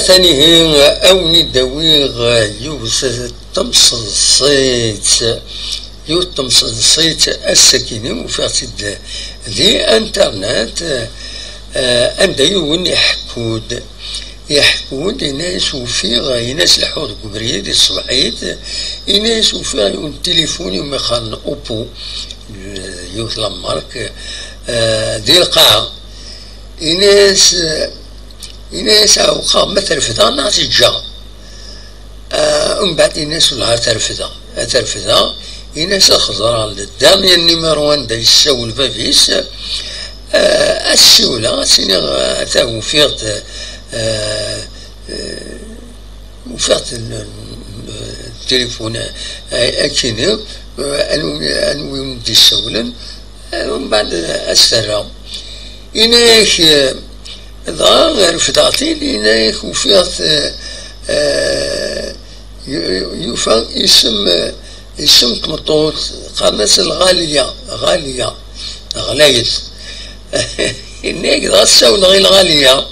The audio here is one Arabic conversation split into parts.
ثاني هي أوني داويغ يوسف تمصصيت يوتمصصيت السكينة وفاتد ذي انترنت عند يون يحكود يناس وفيغ يناس الحوض كبريد الصبحيت يناس وفيغ يون تليفوني وما خان اوبو يوث لامارك دي القاعة يناس اوقع مثل فضا ناس جا ومن بعد يناس ولا ترفضا يناس خضرا للدام النيميرو 1 دا يساول فافيس السيولة سيني تاو وفيرت التليفون اكيني انوي ندي السولن ومن بعد السرا إناك ضا غير فداتي إناك وفيرت يوفا اسم تمطوط قناص الغالية غلايت إناك ضا السول غير الغالية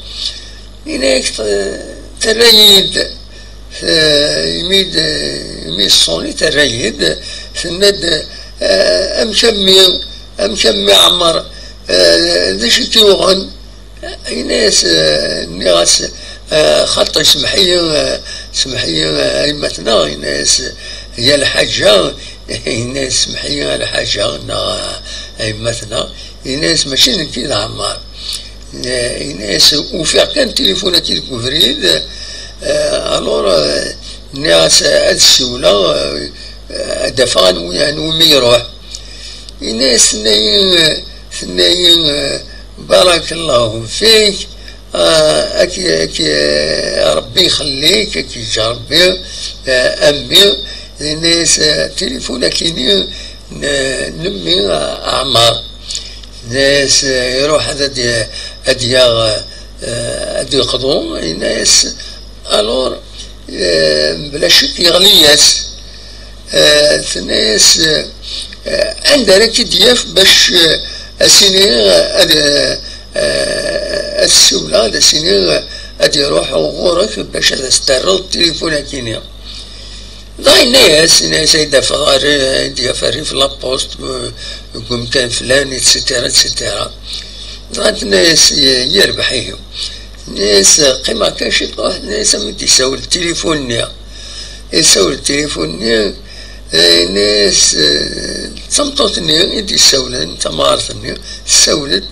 إناك ترايد يميد صوني ترايد سند أمشمي عمر ذيش تيوغن ناس ناس خط سمحية أئمتنا ناس هي الحاجة ناس سمحية الحاجة أئمتنا ناس ماشي كي عمار ناس وفي كان تليفونات الكفريد الور ناس هاد السولة دفعن ومي يروح ناس ثنايا بارك الله فيك أكي ربي يخليك أكي ربي أمي ناس تليفون كيني نمي أعمار ناس يروح هادي يقضون ناس الور بلا شك يغلياس ناس عندنا كدياف باش السنين السولة السنين غادي يروحوا غورك باش تستعرض التليفون كينيا ضاي ناس يدفع في لابوست يقوم كان فلان اتسيتيرا ضايت ناس يربحيهم ناس قيمة كاشي واحد ناس مدي يساول التليفون ناس تصمتوتني يدي السولة تمارثني سولت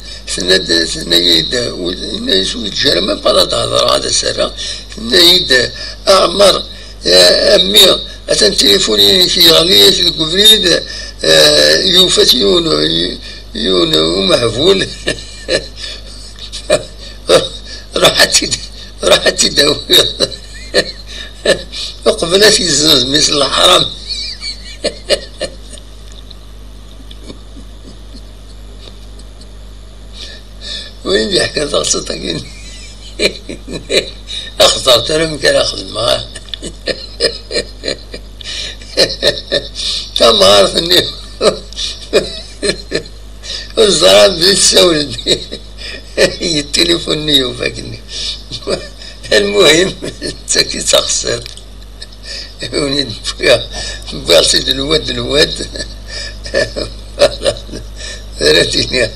ثنايد الناس ويتجرم بلا تهضر هذا سرا ثنايد أعمر يا أمي أتن تليفوني في غالية الكفريد يوفت يون ومهفول راحت تداوي وقبلت في الزنز مثل الحرام وين بيحكي قصتك اخضر ترى يمكن اخذ معاه كم عارف اني الزراب بيتسول التليفون نيو فاكني المهم تاكي تخسر وني بغالسي الواد راتيني